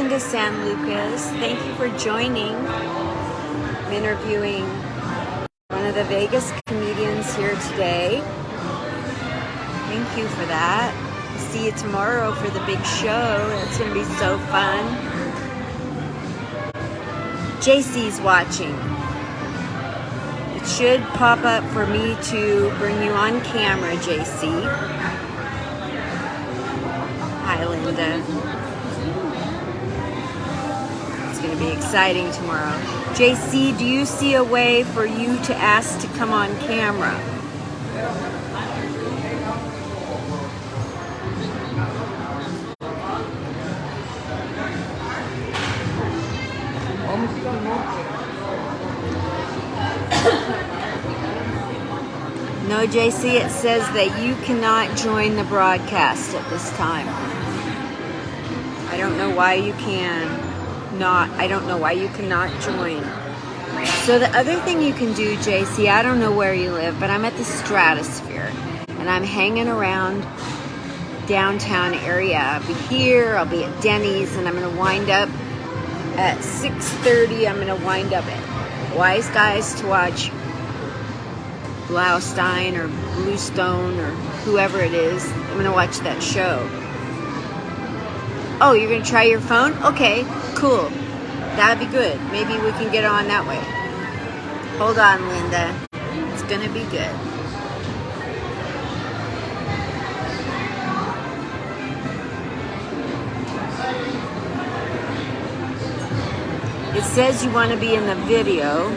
Linda San Lucas. Thank you for joining. I'm interviewing one of the Vegas comedians here today. Thank you for that. See you tomorrow for the big show. That's going to be so fun. JC's watching. It should pop up for me to bring you on camera, JC. Hi, Linda. It's going to be exciting tomorrow. JC, do you see a way for you to ask to come on camera? No, JC, it says that you cannot join the broadcast at this time. I don't know why you I don't know why you cannot join. So the other thing you can do, JC, I don't know where you live, but I'm at the Stratosphere and I'm hanging around downtown area. I'll be here, I'll be at Denny's, and I'm going to wind up at 6:30. I'm going to wind up at Wise Guys to watch Blaustein or Bluestone or whoever it is. I'm going to watch that show. Oh, you're going to try your phone? Okay, cool. That'd be good. Maybe we can get on that way. Hold on, Linda. It's going to be good. It says you want to be in the video.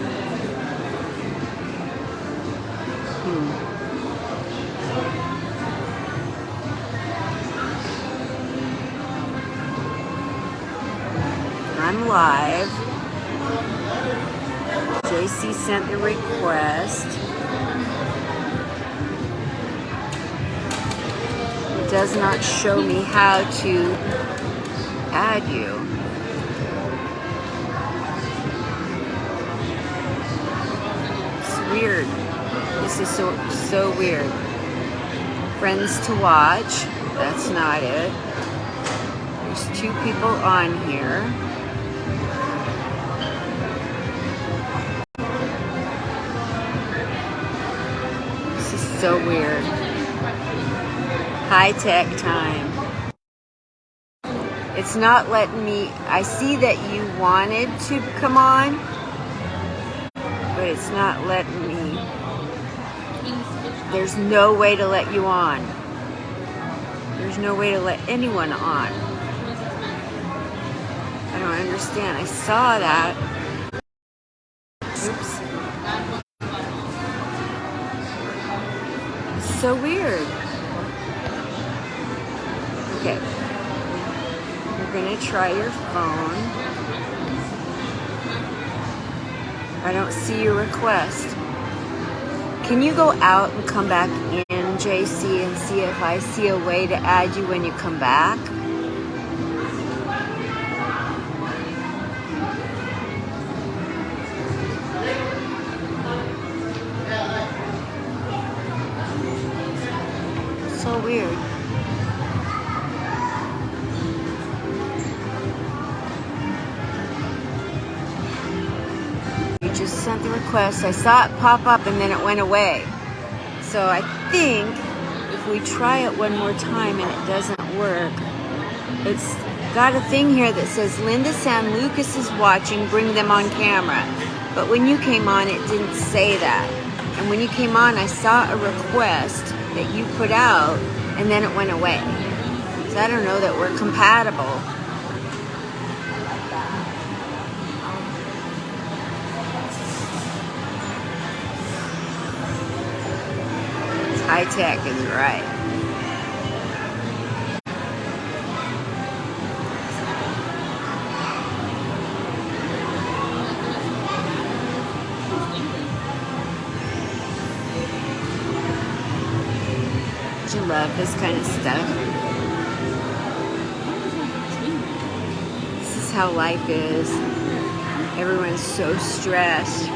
I'm live. JC sent the request. It does not show me how to add you. It's weird. This is so weird. Friends to watch. That's not it. There's 2 people on here. So weird. High tech time. It's not letting me. I see that you wanted to come on, but it's not letting me. There's no way to let you on. There's no way to let anyone on. I don't understand. I saw that. Oops. So weird. Okay. You're gonna try your phone. I don't see your request. Can you go out and come back in, JC, and see if I see a way to add you when you come back? So weird. You just sent the request. I saw it pop up and then it went away. So I think if we try it one more time and it doesn't work, it's got a thing here that says Linda San Lucas is watching, bring them on camera. But when you came on, it didn't say that. And when you came on, I saw a request that you put out, and then it went away. So I don't know that we're compatible. It's high tech is right. You love this kind of stuff. This is how life is. Everyone's so stressed.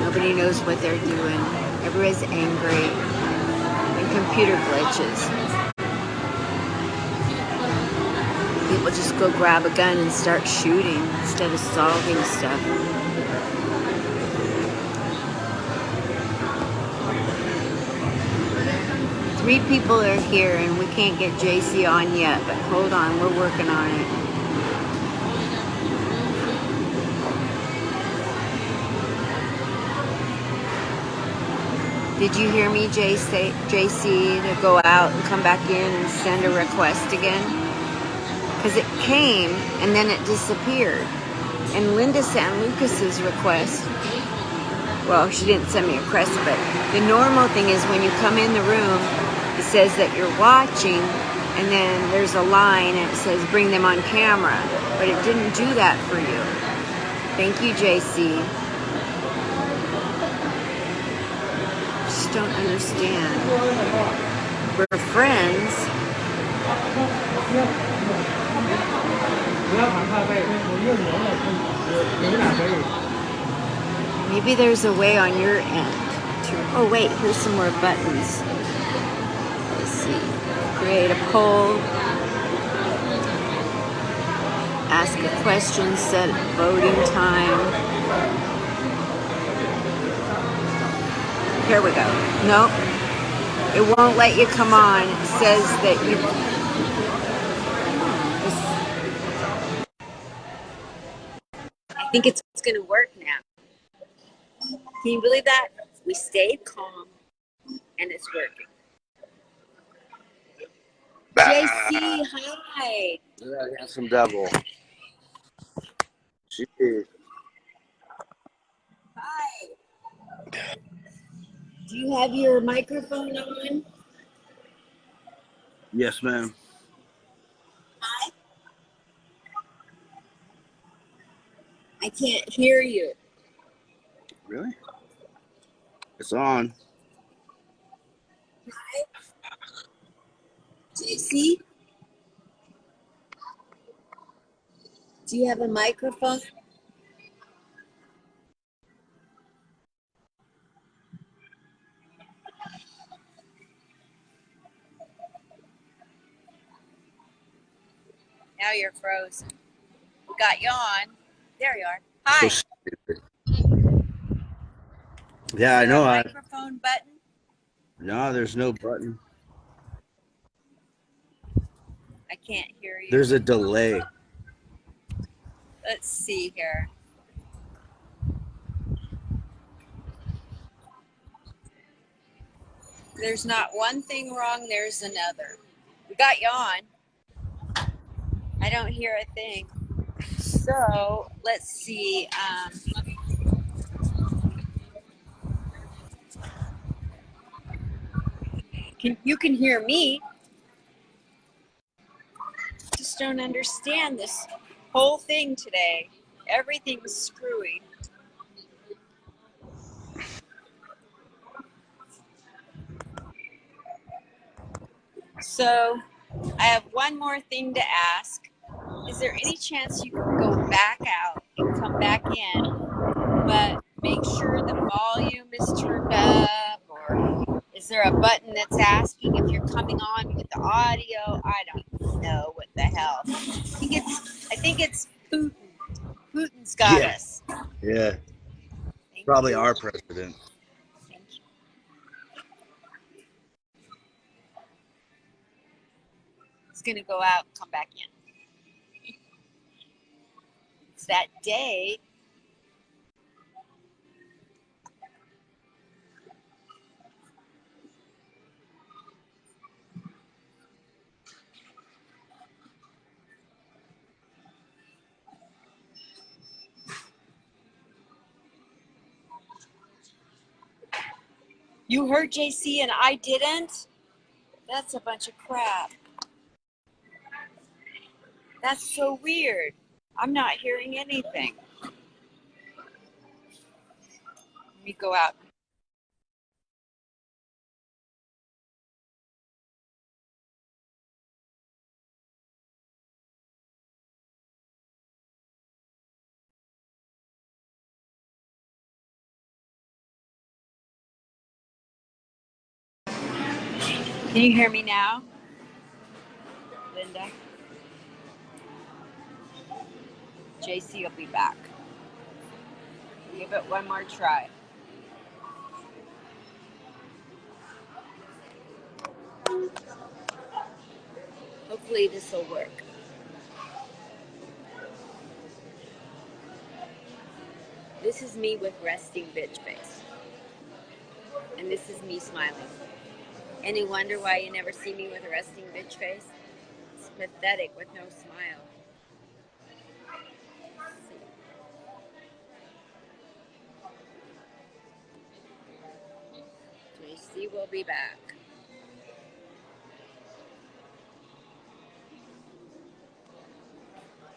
Nobody knows what they're doing. Everybody's angry. And computer glitches. people just go grab a gun and start shooting instead of solving stuff. Three people are here and we can't get JC on yet, but hold on, we're working on it. Did you hear me, JC, to go out and come back in and send a request again? Because it came and then it disappeared. And Linda San Lucas's request, well, she didn't send me a request, but the normal thing is when you come in the room, it says that you're watching, and then there's a line and it says bring them on camera, but it didn't do that for you. Thank you, JC. Just don't understand. We're friends. Maybe there's a way on your end to, oh wait, here's some more buttons. Let's see. Create a poll. Ask a question, set voting time. Here we go. Nope. It won't let you come on. It says that you... I think it's going to work now. Can you believe that? We stayed calm and it's working. JC, hi. Yeah, handsome devil. Jeez. Hi. Do you have your microphone on? Yes, ma'am. Hi. I can't hear you. Really? It's on. Hi. JC? Do you have a microphone? Now you're frozen. We got you on. There you are. Hi. So stupid. Yeah, I know. Microphone button? No, there's no button. I can't hear you. There's a delay. Let's see here. There's not one thing wrong, there's another. We got you on. I don't hear a thing. So, let's see. You can hear me. Just don't understand this whole thing today. Everything's screwy. So, I have one more thing to ask. Is there any chance you can go back out and come back in, but make sure the volume is turned up? Or is there a button that's asking if you're coming on with the audio? I don't know what the hell. I think it's Putin. Putin's got us. Yeah. Thank Probably you. our president. Thank you. It's going to go out and come back in. It's that day. You heard JC and I didn't? That's a bunch of crap. That's so weird. I'm not hearing anything. Let me go out. Can you hear me now, Linda? JC will be back. Give it one more try. Hopefully this will work. This is me with resting bitch face. And this is me smiling. Any wonder why you never see me with a resting bitch face? It's pathetic with no smile. JC will be back.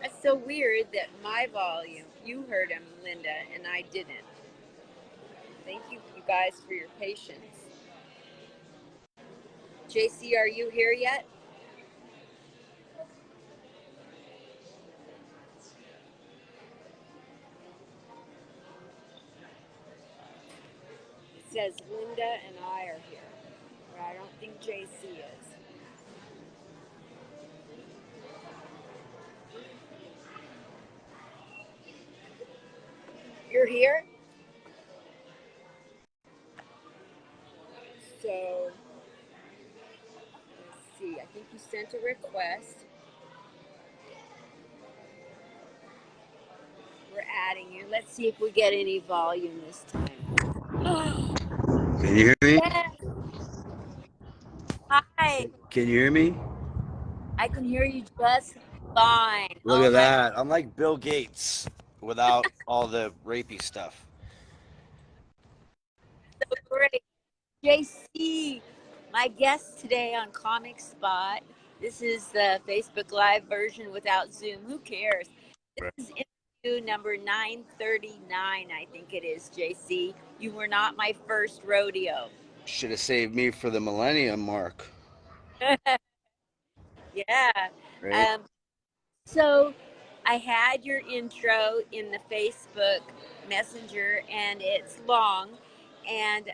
That's so weird that my volume, you heard him, Linda, and I didn't. Thank you, you guys, for your patience. JC, are you here yet? It says Linda and I are here, but I don't think JC is. You're here? So, let's see. I think you sent a request. We're adding you. Let's see if we get any volume this time. Can you hear me? Yes. Hi. Can you hear me? I can hear you just fine. Look at that. I'm like Bill Gates without all the rapey stuff. So great. JC, my guest today on Comic Spot. This is the Facebook Live version without Zoom. Who cares? This is interview number 939, I think it is, JC. You were not my first rodeo. Should have saved me for the millennium mark. Yeah. Right? So I had your intro in the Facebook Messenger, and it's long, and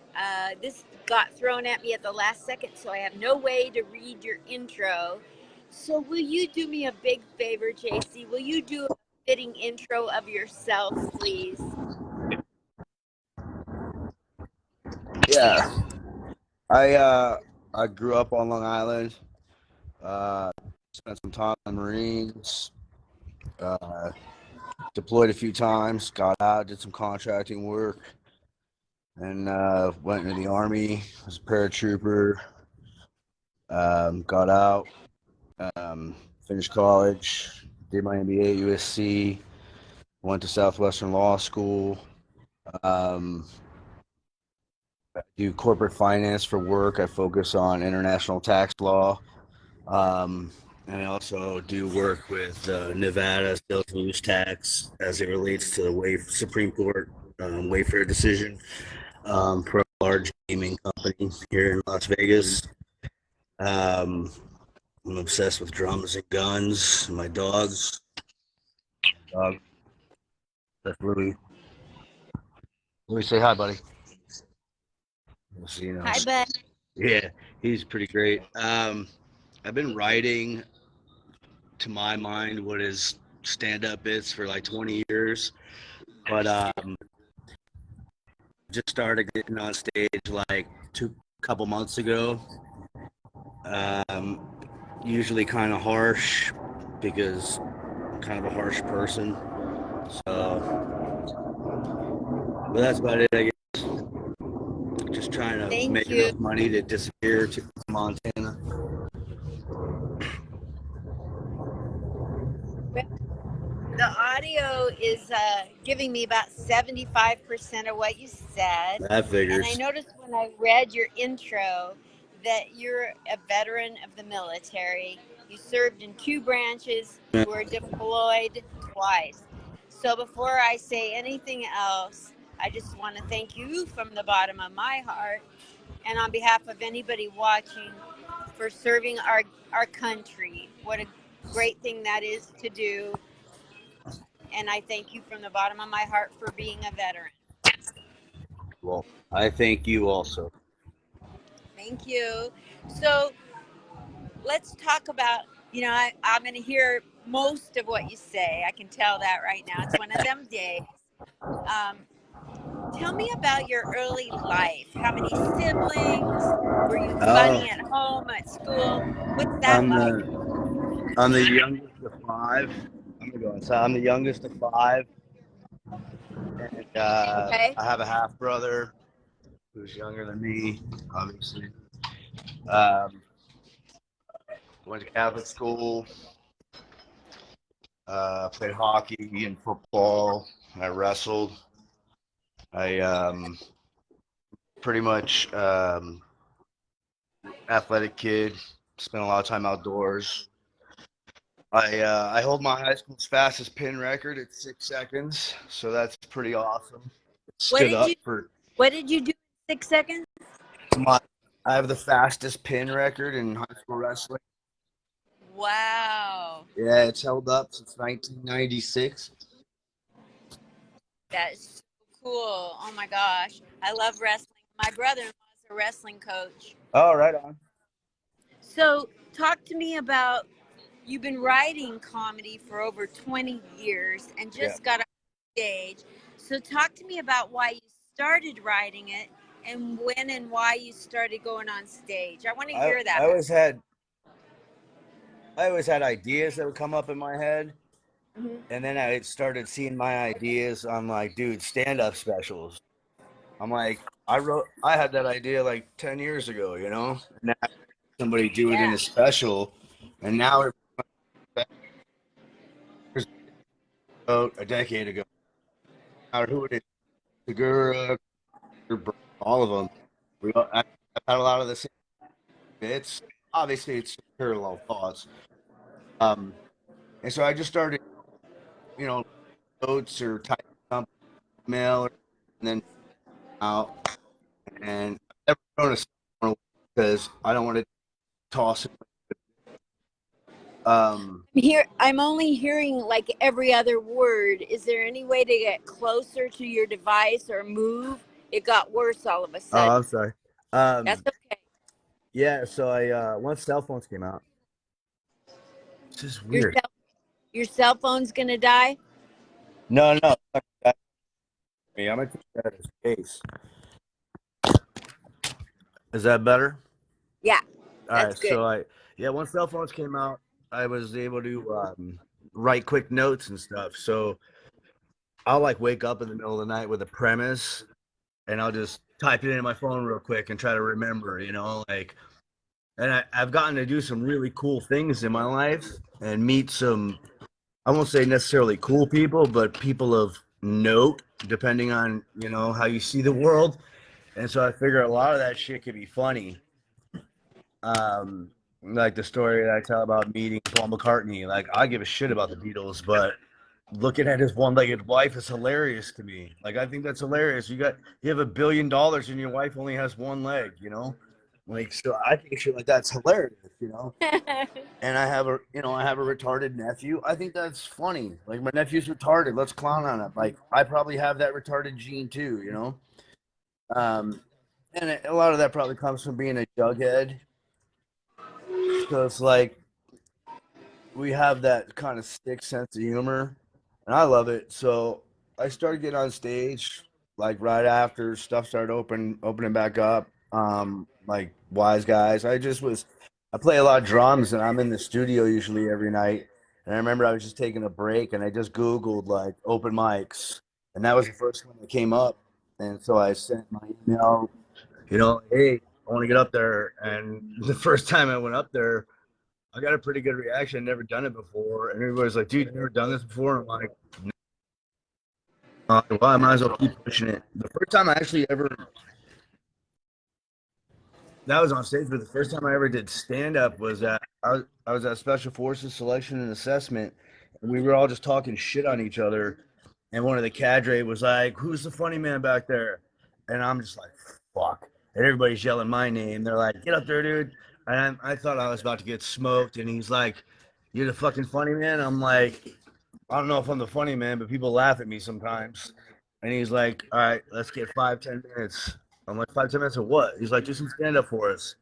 this got thrown at me at the last second, so I have no way to read your intro. So will you do me a big favor, JC? Will you do a fitting intro of yourself, please? Yeah. I grew up on Long Island. Spent some time in the Marines. Deployed a few times. Got out. Did some contracting work. And went into the Army. Was a paratrooper. Got out. Finished college. Did my MBA at USC. Went to Southwestern Law School. I do corporate finance for work. I focus on international tax law. And I also do work with Nevada sales and use tax as it relates to the Supreme Court Wayfair decision for a large gaming company here in Las Vegas. I'm obsessed with drums and guns. And my dogs. Dog. That's Louis. Louis, say hi, buddy. You know, Hi, bud. yeah, he's pretty great. I've been writing, to my mind, what is stand-up bits for like 20 years, but just started getting on stage like couple months ago. Usually kind of harsh because I'm kind of a harsh person. So, but that's about it, I guess. Just trying to make enough money to disappear to Montana. The audio is giving me about 75% of what you said. That figures. And I noticed when I read your intro that you're a veteran of the military. You served in 2 branches. You were deployed twice. So before I say anything else, I just want to thank you from the bottom of my heart and on behalf of anybody watching for serving our country. What a great thing that is to do. And I thank you from the bottom of my heart for being a veteran. Well, I thank you also. Thank you. So let's talk about, I'm going to hear most of what you say. I can tell that right now. It's one of them days. Um, Tell me about your early life. How many siblings? Were you Oh, funny at home, at school? What's that I'm like? the I'm the youngest of five. I'm gonna go inside. I'm the youngest of five, and Okay. I have a half brother who's younger than me, obviously. Um, Went to Catholic school, played hockey and football. I wrestled. I pretty much athletic kid. Spent a lot of time outdoors. I hold my high school's fastest pin record at 6 seconds, so that's pretty awesome. What Stood did up you for What did you do in 6 seconds? my. I have the fastest pin record in high school wrestling. Wow. Yeah, it's held up since 1996. That's so cool. Oh my gosh. I love wrestling. My brother-in-law is a wrestling coach. Oh, right on. So, talk to me about you've been writing comedy for over 20 years and Yeah. just got on stage. So, talk to me about why you started writing it and when and why you started going on stage. I want to I hear I that. always had I always had ideas that would come up in my head, Mhm. and then I started seeing my ideas on like, dude, stand-up specials. I'm like, I had that idea like 10 years ago, you know? And now somebody do it in Yeah. a special, and now it's about a decade ago. Now, who it is, Segura, all of them. I've had a lot of the same bits. Obviously, it's parallel thoughts. Um, and so I just started, you know, notes or typing up email, and then out. And I've never thrown a stone because I don't want to toss it. Um, Here, I'm only hearing like every other word. Is there any way to get closer to your device or move? It got worse all of a oh, I'm sudden. sorry. That's okay. Yeah. So once cell phones came out, it's just Your weird. cell, your cell phone's gonna die. No, no. I'm gonna take that as a case. Is that better? Yeah, All that's right. good. Yeah, once cell phones came out, I was able to write quick notes and stuff. So I'll like wake up in the middle of the night with a premise, and I'll just type it into my phone real quick and try to remember. Like, and I've gotten to do some really cool things in my life and meet some. I won't say necessarily cool people, but people of note, depending on how you see the world. And so I figure a lot of that shit could be funny. Like the story that I tell about meeting Paul McCartney. Like I give a shit about the Beatles, but looking at his one-legged wife is hilarious to me. Like I think that's hilarious. You have $1 billion and your wife only has one leg. Like so I think shit like that's hilarious. And I have a retarded nephew. I think that's funny. Like my nephew's retarded. Let's clown on it. Like I probably have that retarded gene too. Um, and a lot of that probably comes from being a jughead. So it's like we have that kind of sick sense of humor, and I love it. So I started getting on stage like right after stuff started opening back up. Like Wise Guys. I play a lot of drums, and I'm in the studio usually every night. And I remember I was just taking a break, and I just Googled like open mics, and that was the first one that came up. And so I sent my email, hey, I want to get up there. And the first time I went up there, I got a pretty good reaction. Never done it before, and everybody's like, "Dude, you never done this before?" I'm like, "Well, I might as well keep pushing it." The first time I actually ever that was on stage, but the first time I ever did stand up was I was at Special Forces Selection and Assessment, and we were all just talking shit on each other. And one of the cadre was like, "Who's the funny man back there?" And I'm just like, "Fuck!" And everybody's yelling my name. They're like, "Get up there, dude!" And I thought I was about to get smoked. And he's like, "You're the fucking funny man." I'm like, "I don't know if I'm the funny man, but people laugh at me sometimes." And he's like, "All right, let's get 5, 10 minutes." I'm like, 5, 10 minutes of what? He's like, do some stand up for us.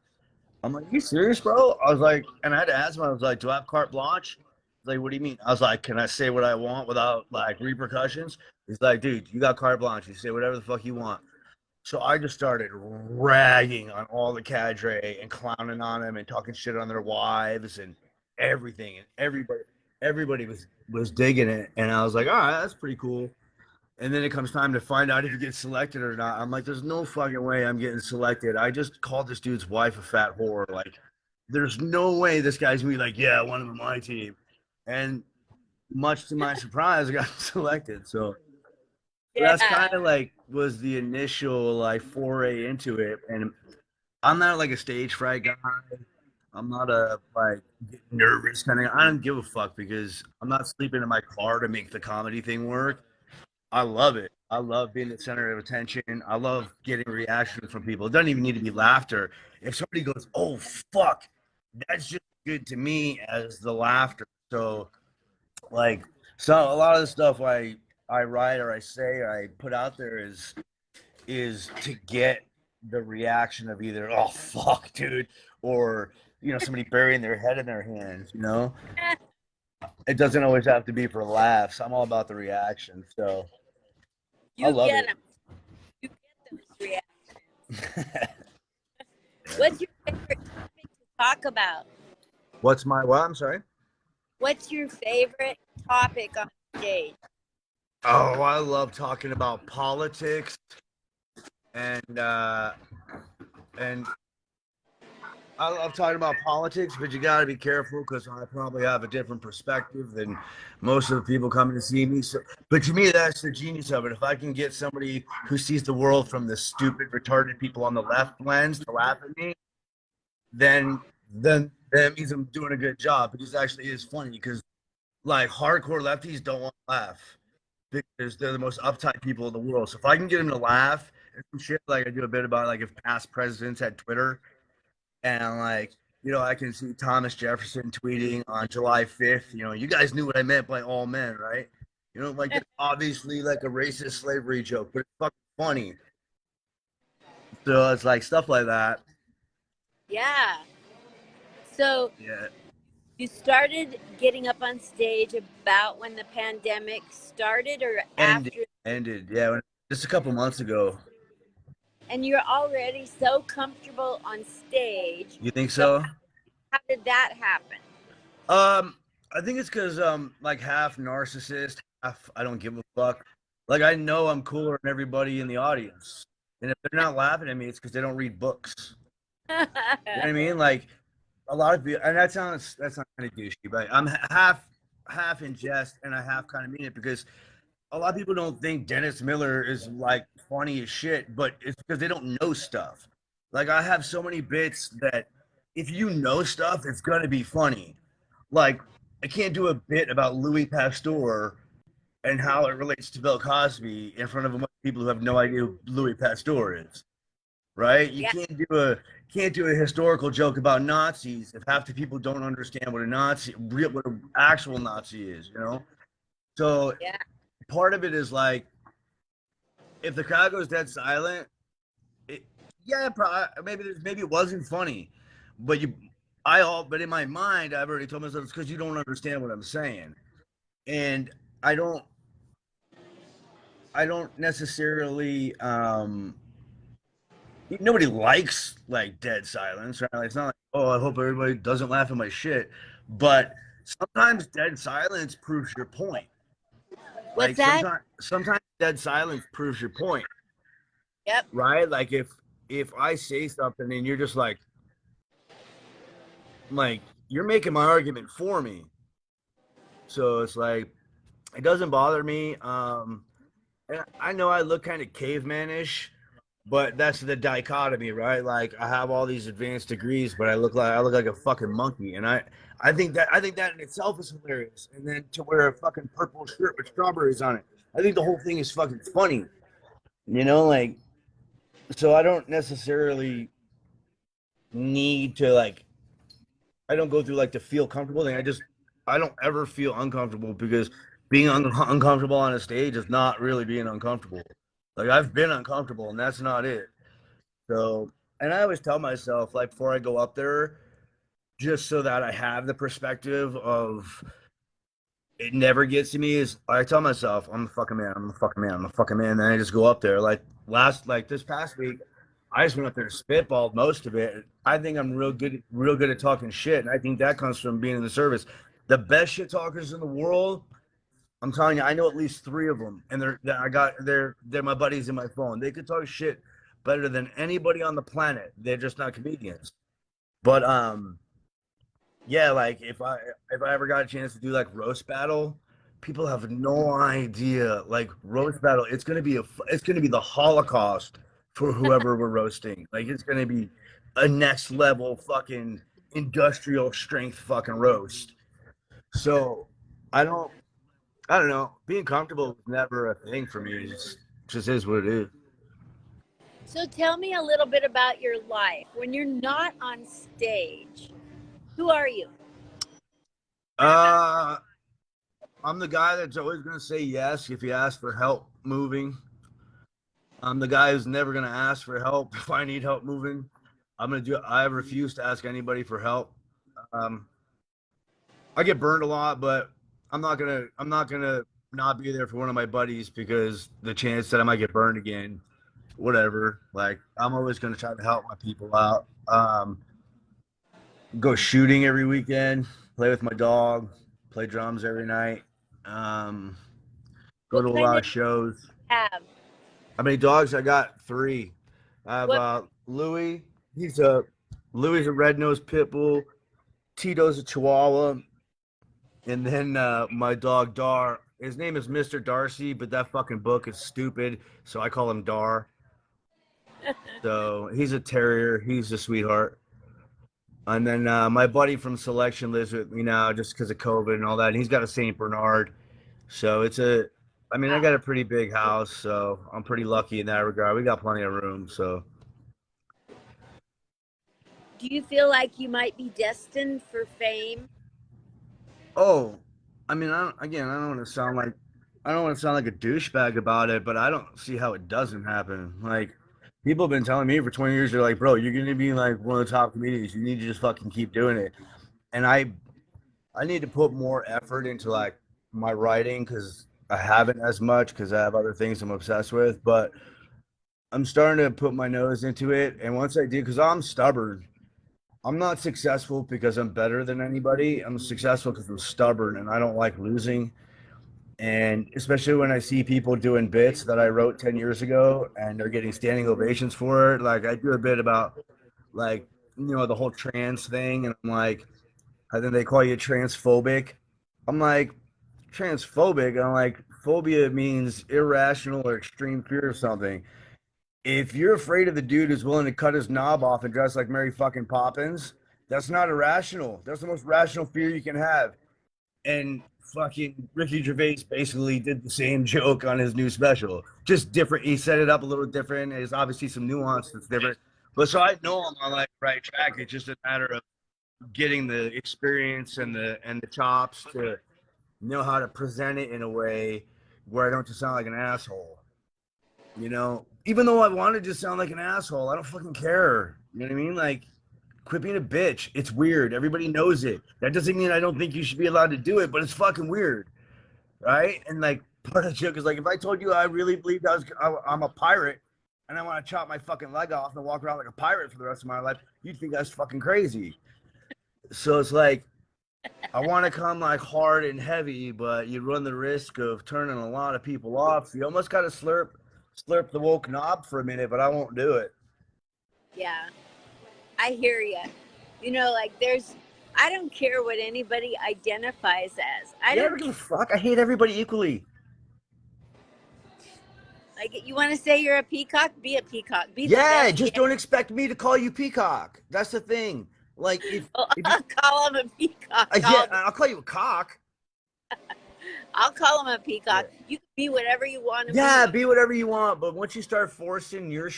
I'm like, you serious, bro? I was like, and I had to ask him, I was like, do I have carte blanche? He's like, what do you mean? I was like, can I say what I want without like repercussions? He's like, dude, you got carte blanche. You say whatever the fuck you want. So I just started ragging on all the cadre and clowning on them and talking shit on their wives and everything. And everybody was digging it. And I was like, all right, that's pretty cool. And then it comes time to find out if you get selected or not. I'm like, there's no fucking way I'm getting selected. I just called this dude's wife a fat whore. Like, there's no way this guy's gonna be like, yeah, one of my team. And much to my surprise, I got selected. So that's kind Yeah. of like was the initial like foray into it. And I'm not like a stage fright guy. I'm not a like get nervous kind of. I don't give a fuck because I'm not sleeping in my car to make the comedy thing work. I love it. I love being the center of attention. I love getting reaction from people. It doesn't even need to be laughter. If somebody goes, "Oh fuck," that's just good to me as the laughter. So like, so a lot of the stuff I write or I say or I put out there is to get the reaction of either "Oh fuck, dude," or somebody burying their head in their hands. It doesn't always have to be for laughs. I'm all about the reaction. So I You love get it. them. You get those reactions. What's your favorite topic to talk about? What's my what? I'm sorry. What's your favorite topic on stage? Oh, I love talking about politics and uh and I love talking about politics, but you got to be careful because I probably have a different perspective than most of the people coming to see me. So, but to me, that's the genius of it. If I can get somebody who sees the world from the stupid, retarded people on the left lens to laugh at me, then that means I'm doing a good job. It just actually is funny because like hardcore lefties don't want to laugh because they're the most uptight people in the world. So if I can get them to laugh and some shit, like I do a bit about like if past presidents had Twitter and like I can see Thomas Jefferson tweeting on July 5th. You guys knew what I meant by all men, right? Like it's obviously like a racist slavery joke, but it's fucking funny. So it's like stuff like that. Yeah. So Yeah, you started getting up on stage about when the pandemic started or ended, after, ended. Yeah, just a couple months ago. and you're already so comfortable on stage. You think So so? how did that happen? I think it's because like half narcissist, half I don't give a fuck. Like I know I'm cooler than everybody in the audience, and if they're not laughing at me, it's because they don't read books. You know what I mean? Like a lot of people, and that's not kind of douchey, but I'm half in jest and I half kind of mean it because a lot of people don't think Dennis Miller is like funny as shit, but it's because they don't know stuff. Like I have so many bits that if you know stuff, it's gonna be funny. Like I can't do a bit about Louis Pasteur and how it relates to Bill Cosby in front of a bunch of people who have no idea who Louis Pasteur is. Right? You Yeah, can't do a historical joke about Nazis if half the people don't understand what an actual Nazi is. So yeah, part of it is like if the crowd goes dead silent, it, yeah, maybe it wasn't funny, but but in my mind I've already told myself it's because you don't understand what I'm saying, and I don't I don't necessarily nobody likes like dead silence, right? Like, it's not like, oh, I hope everybody doesn't laugh at my shit, but sometimes dead silence proves your point. what's Like that? sometimes dead silence proves your point, Yep. right? Like if I say something and you're just like you're making my argument for me, so it's like it doesn't bother me. And I know I look kind of cavemanish, but that's the dichotomy, right? Like I have all these advanced degrees, but I look like a fucking monkey, and I think that in itself is hilarious. And then to wear a fucking purple shirt with strawberries on it, I think the whole thing is fucking funny. Like so I don't necessarily need to like I don't go through like the feel comfortable thing. I don't ever feel uncomfortable because being uncomfortable on a stage is not really being uncomfortable. Like I've been uncomfortable and that's not it. So, and I always tell myself like before I go up there, just so that I have the perspective of it never gets to me is I tell myself, I'm a fucking man, I'm a fucking man, I'm a fucking man. And then I just go up there. Like this past week, I just went up there and spitballed most of it. I think I'm real good at talking shit. And I think that comes from being in the service. The best shit talkers in the world, I'm telling you, I know at least three of them. And they're my buddies in my phone. They could talk shit better than anybody on the planet. They're just not comedians. But yeah, like if I ever got a chance to do like roast battle, people have no idea. Like roast battle, it's gonna be the Holocaust for whoever we're roasting. Like it's gonna be a next level fucking industrial strength fucking roast. So I don't I don't know. Being comfortable is never a thing for me. Just is what it is. So tell me a little bit about your life when you're not on stage. Who are you? Uh I'm the guy that's always gonna say yes if you ask for help moving. I'm the guy who's never gonna ask for help if I need help moving. I refuse to ask anybody for help. Um, I get burned a lot, but I'm not gonna not be there for one of my buddies because the chance that I might get burned again, whatever. Like I'm always gonna try to help my people out. Go shooting every weekend, play with my dog, play drums every night. Um, go What to a kind lot of of shows. have? How many dogs? I got three. I have What? Louis. He's a Louis is a red nosed pit bull. Tito's a Chihuahua, and then my dog Dar. His name is Mr. Darcy, but that fucking book is stupid, so I call him Dar. So he's a terrier. He's a sweetheart. And then my buddy from Selection lives with me now, just because of COVID and all that. And he's got a Saint Bernard, so I mean, I Wow. got a pretty big house, so I'm pretty lucky in that regard. We got plenty of room, so. Do you feel like you might be destined for fame? Oh, I mean, I don't want to sound like a douchebag about it, but I don't see how it doesn't happen. Like, people have been telling me for 20 years, they're like, bro, you're gonna be like one of the top comedians. You need to just fucking keep doing it. And I need to put more effort into like my writing because I haven't as much because I have other things I'm obsessed with. But I'm starting to put my nose into it, and once I do, because I'm stubborn. I'm not successful because I'm better than anybody. I'm successful because I'm stubborn and I don't like losing. And especially when I see people doing bits that I wrote 10 years ago and they're getting standing ovations for it. Like I do a bit about like, the whole trans thing. And I'm like, I think they call you transphobic. I'm like, transphobic. I'm like, phobia means irrational or extreme fear of something. If you're afraid of the dude who's willing to cut his knob off and dress like Mary fucking Poppins, that's not irrational. That's the most rational fear you can have. And fucking Ricky Gervais basically did the same joke on his new special, just different. He set it up a little different. There's obviously some nuance that's different. But so I know I'm on like the right track. It's just a matter of getting the experience and the chops to know how to present it in a way where I don't just sound like an asshole. Even though I want to just sound like an asshole, I don't fucking care. You know what I mean? Like, quit being a bitch. It's weird. Everybody knows it. That doesn't mean I don't think you should be allowed to do it, but it's fucking weird, right? And like, part of the joke is like, if I told you I really believed I'm a pirate and I want to chop my fucking leg off and walk around like a pirate for the rest of my life, you'd think that's fucking crazy. So it's like, I want to come like hard and heavy, but you run the risk of turning a lot of people off. So you almost got to slurp the woke knob for a minute, but I won't do it. Yeah, I hear you. Like I don't care what anybody identifies as. I Yeah, I don't don't give a care. fuck. I hate everybody equally. Like, you want to say you're a peacock? Be a peacock. Be the Yeah, best just yet. don't expect me to call you Peacock. That's the thing. Like Oh, if you I'll call him a peacock. yeah, I'll call you a cock. I'll call him a Yeah. peacock. You can be whatever you want to Yeah, be. be whatever you want, but once you start forcing your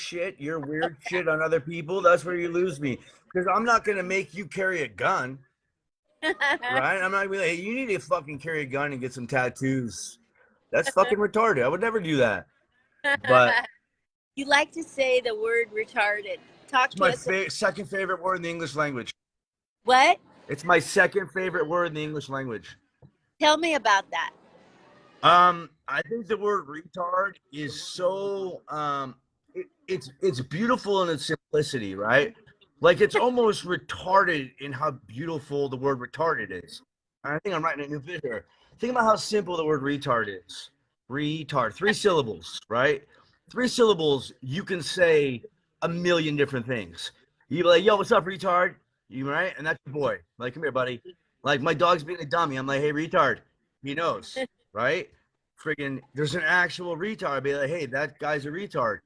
weird shit on other people, that's where you lose me. Because I'm not gonna make you carry a gun, right? I'm not gonna be like, hey, you need to fucking carry a gun and get some tattoos. That's fucking retarded. I would never do that. But You like to say the word retarded. Talk it's to my us. second favorite word in the English language. What? It's my second favorite word in the English language. Tell me about that. I think the word retard is so it's beautiful in its simplicity, right? Like it's almost retarded in how beautiful the word retarded is. I think I'm writing a new bit here. Think about how simple the word retard is. Retard, 3 syllables, right? 3 syllables, you can say a million different things. You be like, yo, what's up, retard? You right? And that's your boy. Like, come here, buddy. Like my dog's being a dummy. I'm like, hey, retard. He knows, right? Friggin' there's an actual retard. I'd be like, hey, that guy's a retard.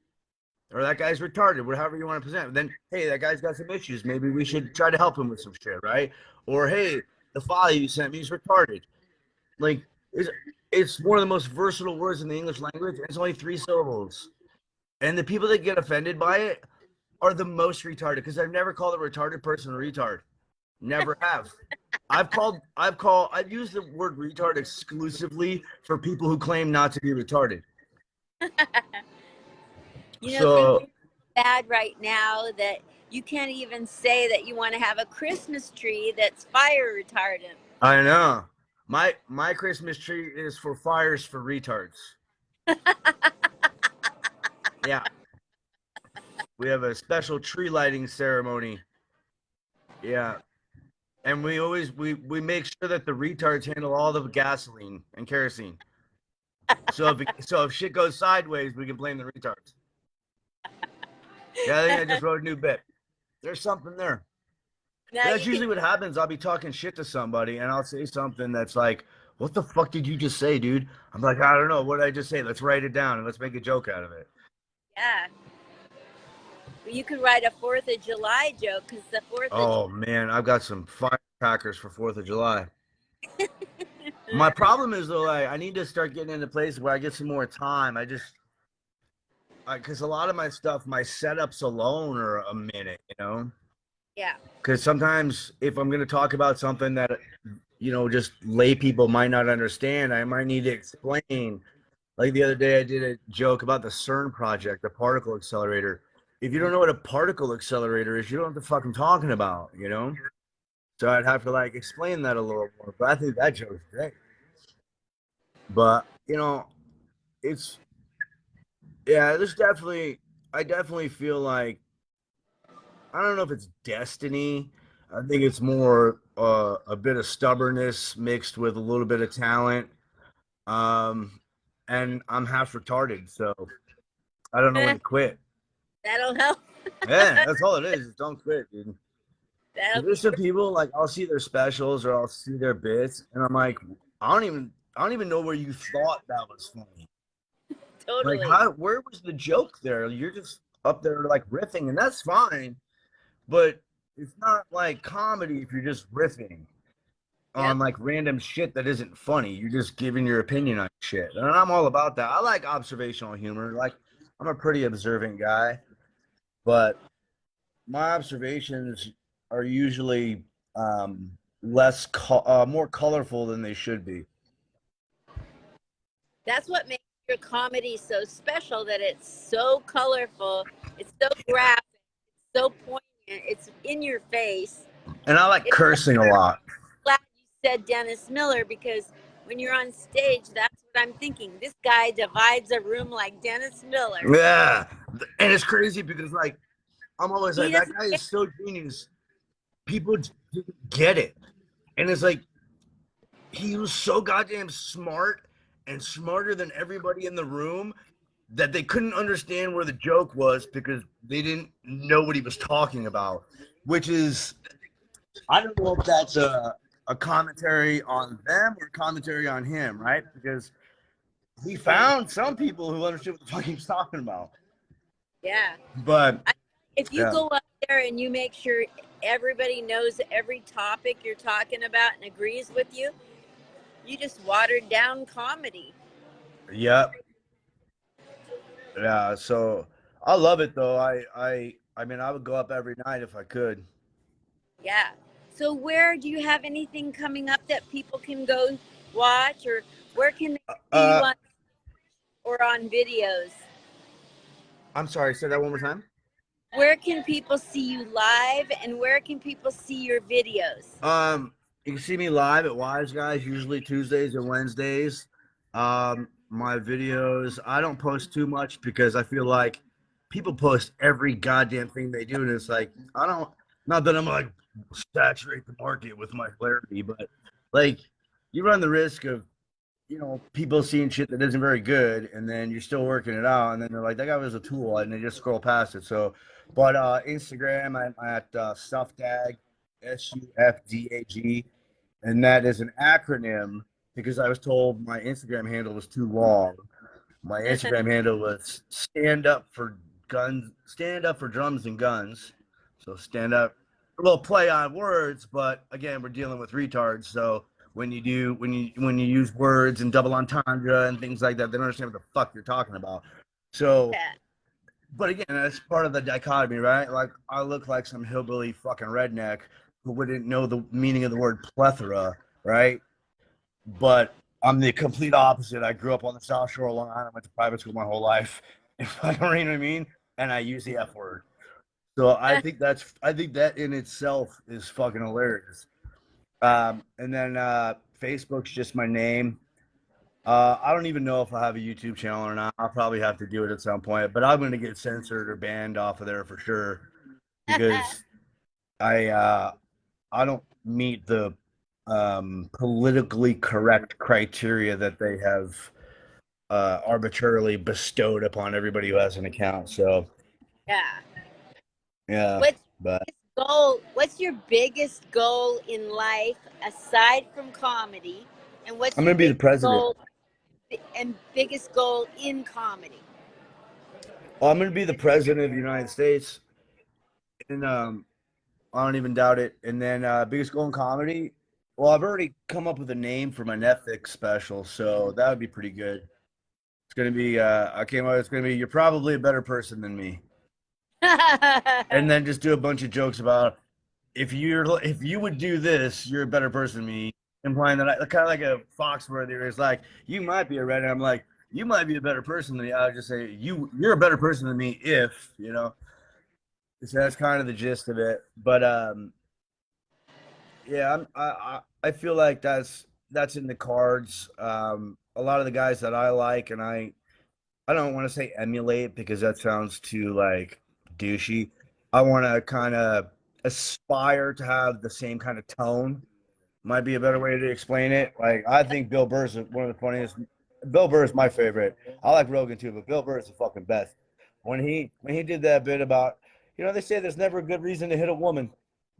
Or that guy's retarded, whatever you want to present. Then, hey, that guy's got some issues. Maybe we should try to help him with some shit, right? Or hey, the father you sent me is retarded. Like it's one of the most versatile words in the English language, and it's only 3 syllables. And the people that get offended by it are the most retarded because I've never called a retarded person a retard. Never have. I've used the word retard exclusively for people who claim not to be retarded. You know, things So are bad right now that you can't even say that you want to have a Christmas tree that's fire retardant. I know my Christmas tree is for fires for retards. Yeah, we have a special tree lighting ceremony. Yeah, and we always we make sure that the retards handle all the gasoline and kerosene. So if shit goes sideways, we can blame the retards. Yeah, I think I just wrote a new bit. There's something there. Now That's you can, usually what happens. I'll be talking shit to somebody and I'll say something that's like, what the fuck did you just say, dude? I'm like, I don't know. What did I just say? Let's write it down and let's make a joke out of it. yeah, you could write a 4th of July joke because the 4th of Oh man, I've got some firecrackers for 4th of July. My problem is though, like, I need to start getting into places where I get some more time. Because a lot of my stuff, my setups alone are a minute, you know? yeah, Because sometimes if I'm going to talk about something that, just lay people might not understand, I might need to explain. Like the other day, I did a joke about the CERN project, the particle accelerator. If you don't know what a particle accelerator is, you don't know what the fuck I'm talking about, you know? So I'd have to like explain that a little more. But I think that joke's great. But, it's, yeah, I definitely feel like, I don't know if it's destiny. I think it's more a bit of stubbornness mixed with a little bit of talent. Um, and I'm half retarded, so I don't know when to quit. that'll help. Yeah, that's all it is. Don't quit, dude. That'll be There's some people like I'll see their specials or I'll see their bits, and I'm like, I don't even know where you thought that was funny. Like, totally. where was the joke there? You're just up there like riffing, and that's fine, but it's not like comedy if you're just riffing on Yep. like random shit that isn't funny. You're just giving your opinion on shit. And I'm all about that. I like observational humor. Like I'm a pretty observant guy, but my observations are usually more colorful than they should be. That's what makes your comedy so special. That it's so colorful. It's so graphic. It's so poignant. It's in your face. And I like It's cursing a lot. glad you said Dennis Miller because when you're on stage, that's what I'm thinking. This guy divides a room like Dennis Miller. Yeah. And it's crazy because like I'm always He like that doesn't guy care. is so genius. People didn't get it. And it's like he was so goddamn smart and smarter than everybody in the room that they couldn't understand where the joke was because they didn't know what he was talking about, which is I don't know if that's a commentary on them or commentary on him, right? Because he found some people who understood what the fuck he was talking about. Yeah. But If you yeah, go up there and you make sure everybody knows every topic you're talking about and agrees with you, you just watered down comedy. yep, yeah. So I love it though. I mean, I would go up every night if I could. Yeah. So where do you have anything coming up that people can go watch, or where can they see you Uh, on or on videos? I'm sorry. Say that one more time. Where can people see you live and where can people see your videos? Um, You can see me live at Wise Guys, usually Tuesdays and Wednesdays. My videos, I don't post too much because I feel like people post every goddamn thing they do, and it's like I don't. Not that I'm like saturate the market with my clarity, but like you run the risk of people seeing shit that isn't very good, and then you're still working it out, and then they're like, that guy was a tool, and they just scroll past it. So, but Instagram, I'm at Stuffdag, SUFDAG, and that is an acronym because I was told my Instagram handle was too long. My Instagram handle was stand up for guns, stand up for drums and guns. So stand up, a little play on words, but again, we're dealing with retards. So when you use words and double entendre and things like that, they don't understand what the fuck you're talking about. So, Yeah. but again, that's part of the dichotomy, right? Like I look like some hillbilly fucking redneck who wouldn't know the meaning of the word plethora, right? But I'm the complete opposite. I grew up on the South Shore of Long Island. I went to private school my whole life. If I don't, you know what I mean? And I use the F word. So I think that in itself is fucking hilarious. And then Facebook's just my name. I don't even know if I have a YouTube channel or not. I'll probably have to do it at some point, but I'm gonna get censored or banned off of there for sure because I I don't meet the politically correct criteria that they have arbitrarily bestowed upon everybody who has an account. So Yeah. yeah, What's but goal? What's your biggest goal in life aside from comedy? And what's I'm your gonna be the biggest president. goal and biggest goal in comedy? I'm gonna be the president of the United States, and I don't even doubt it. And then biggest goal in comedy. Well, I've already come up with a name for my Netflix special, so that would be pretty good. It's gonna be I came up. It's gonna be you're probably a better person than me, and then just do a bunch of jokes about if you would do this, you're a better person than me, implying that I kind of like a Foxworthy. It's like you might be a redhead. I'm like you might be a better person than me. I would just say you're a better person than me if you know. So that's kind of the gist of it. But yeah, I feel like that's in the cards. A lot of the guys that I like, and I don't want to say emulate because that sounds too like douchey. I want to kind of aspire to have the same kind of tone. Might be a better way to explain it. Like I think Bill Burr is one of the funniest. Bill Burr is my favorite. I like Rogan too, but Bill Burr is the fucking best. When he did that bit about, they say there's never a good reason to hit a woman.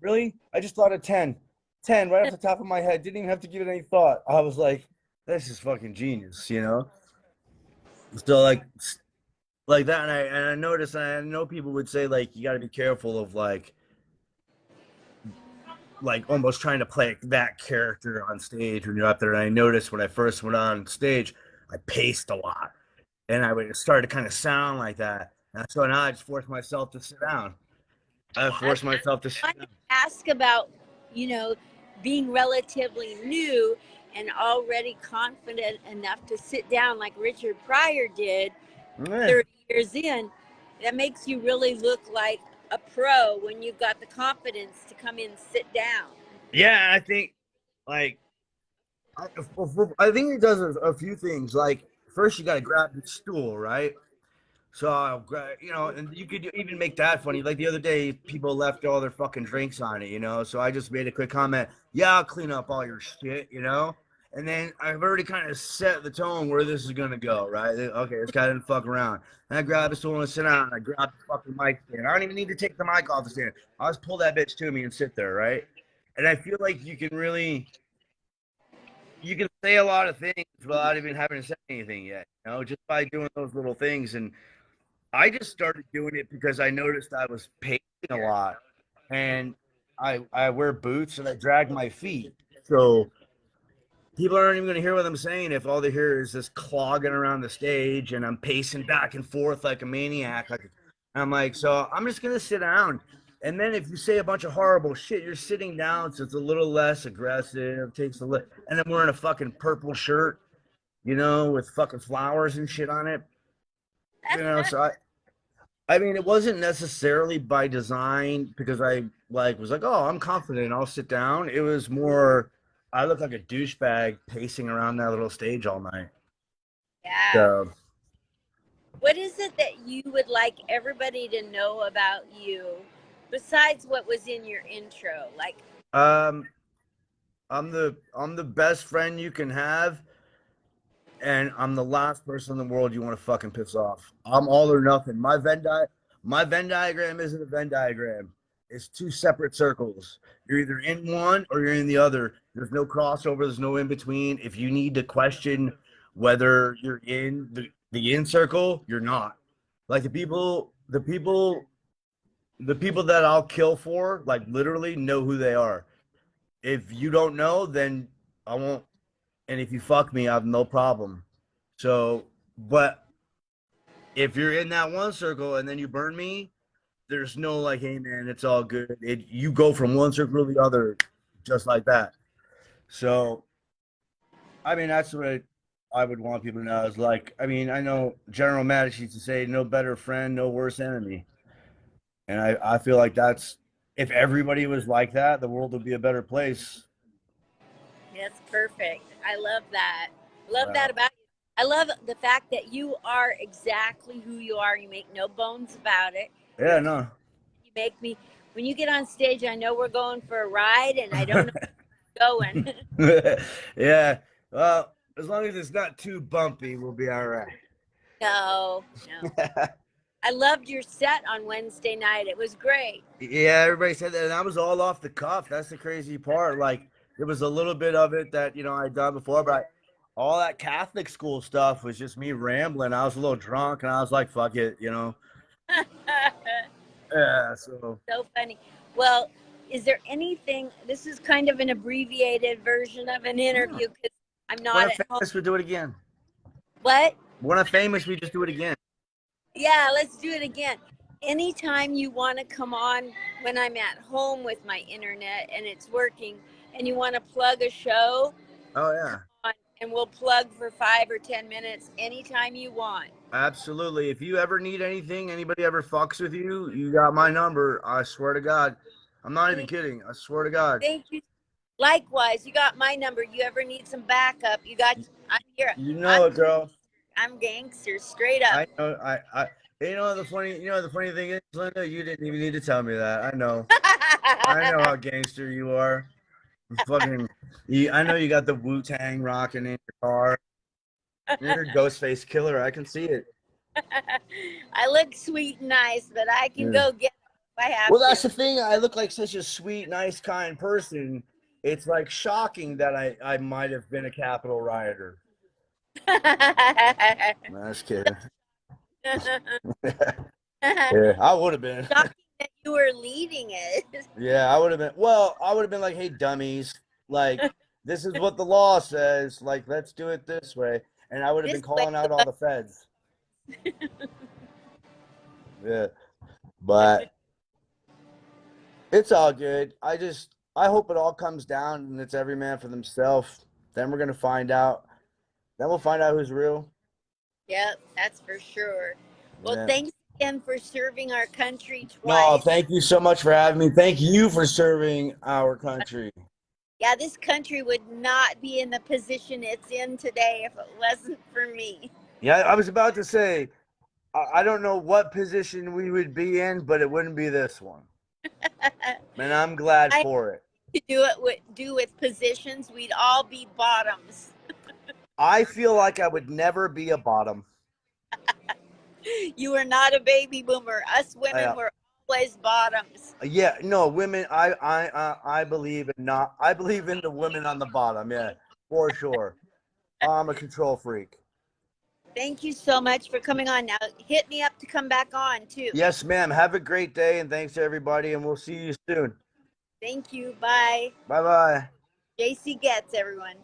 Really? I just thought of 10. 10 right off the top of my head. Didn't even have to give it any thought. I was like, this is fucking genius. So like that, and I noticed, and I know people would say like you got to be careful of like almost trying to play that character on stage when you're up there. And I noticed when I first went on stage, I paced a lot, and I would start to kind of sound like that. And so now I just forced myself to sit down. I I forced myself to sit wanted down. to ask about, you know, being relatively new and already confident enough to sit down like Richard Pryor did Yeah, 30 years in. That makes you really look like a pro when you've got the confidence to come in and sit down. yeah. I think like I, I think it does a few things. Like first, you got to grab the stool, right? So, and you could even make that funny. Like the other day, people left all their fucking drinks on it. So I just made a quick comment. Yeah, I'll clean up all your shit. And then I've already kind of set the tone where this is gonna go, right? Okay, this guy didn't fuck around. And I grab the stool and sit down. And I grab the fucking mic stand. I don't even need to take the mic off the stand. I'll just pull that bitch to me and sit there, right? And I feel like you can say a lot of things without even having to say anything yet, just by doing those little things. And I just started doing it because I noticed I was pacing a lot, and I wear boots and I drag my feet, so people aren't even going to hear what I'm saying if all they hear is this clogging around the stage and I'm pacing back and forth like a maniac. Like I'm like, so I'm just gonna sit down. And then if you say a bunch of horrible shit, you're sitting down, so it's a little less aggressive. Takes a little, and I'm wearing a fucking purple shirt, with fucking flowers and shit on it. So I mean, it wasn't necessarily by design because I was like, oh, I'm confident, I'll sit down. It was more I look like a douchebag pacing around that little stage all night. Yeah. So, What is it that you would like everybody to know about you besides what was in your intro? Like, um, I'm the best friend you can have, and I'm the last person in the world you want to fucking piss off. I'm all or nothing. My Venn diagram isn't a Venn diagram. It's two separate circles. You're either in one or you're in the other. There's no crossover. There's no in between. If you need to question whether you're in the in circle, you're not. Like the people that I'll kill for, like literally know who they are. If you don't know, then I won't. And if you fuck me, I have no problem. So, but if you're in that one circle and then you burn me, there's no like, hey man, it's all good. You go from one circle to the other, just like that. So, I mean, that's what I would want people to know is like, I mean, I know General Mattis used to say, no better friend, no worse enemy. And I feel like that's, if everybody was like that, the world would be a better place. that's perfect. I love that. Love Uh, that about you. I love the fact that you are exactly who you are. You make no bones about it. yeah, no. You make me, when you get on stage, I know we're going for a ride and I don't know where we're going. Yeah. Well, as long as it's not too bumpy, we'll be all right. No. I loved your set on Wednesday night. It was great. Yeah, everybody said that, and I was all off the cuff. That's the crazy part. Like, there was a little bit of it that I'd done before, but all that Catholic school stuff was just me rambling. I was a little drunk, and I was like, "Fuck it." Yeah. So So funny. Well, is there anything? This is kind of an abbreviated version of an interview because I'm when not I'm at home. famous, we do it again. What? When I'm famous, we just do it again. Yeah, let's do it again. Anytime you want to come on when I'm at home with my internet and it's working and you want to plug a show, Oh yeah. and we'll plug for 5 or 10 minutes anytime you want. Absolutely. If you ever need anything, anybody ever fucks with you, you got my number. I swear to God. I'm not even kidding. I swear to God. Thank you. Likewise, you got my number. You ever need some backup? I'm here. You know it, girl. I'm gangster, straight up. I know. The funny thing is, Linda, you didn't even need to tell me that. I know. I know how gangster you are. Fucking. I know you got the Wu-Tang rocking in your car. You're a Ghostface killer. I can see it. I look sweet and nice, but I can go get it if I have Well, that's to. the thing. I look like such a sweet, nice, kind person. It's like shocking that I might have been a Capitol rioter. That's kidding. Yeah, I would have been. Shocking that you were leading it. Yeah, I would have been. Well, I would have been like, "Hey, dummies! Like, this is what the law says. Like, let's do it this way." And I would have been This way. calling out all the feds. Yeah, but it's all good. I hope it all comes down and it's every man for themselves. Then we're gonna find out. Then we'll find out who's real. Yep, that's for sure. Well, Yeah. thanks again for serving our country No, twice. thank you so much for having me. Thank you for serving our country. Yeah, this country would not be in the position it's in today if it wasn't for me. Yeah, I was about to say, I don't know what position we would be in, but it wouldn't be this one. And I'm glad I for it. to do with positions, we'd all be bottoms. I feel like I would never be a bottom. You are not a baby boomer. Us women were always bottoms. Yeah, no, women. I believe in not. I believe in the women on the bottom. Yeah, for sure. I'm a control freak. Thank you so much for coming on. Now hit me up to come back on too. Yes, ma'am. Have a great day, and thanks to everybody, and we'll see you soon. Thank you. Bye. Bye bye. JC Goetz, everyone.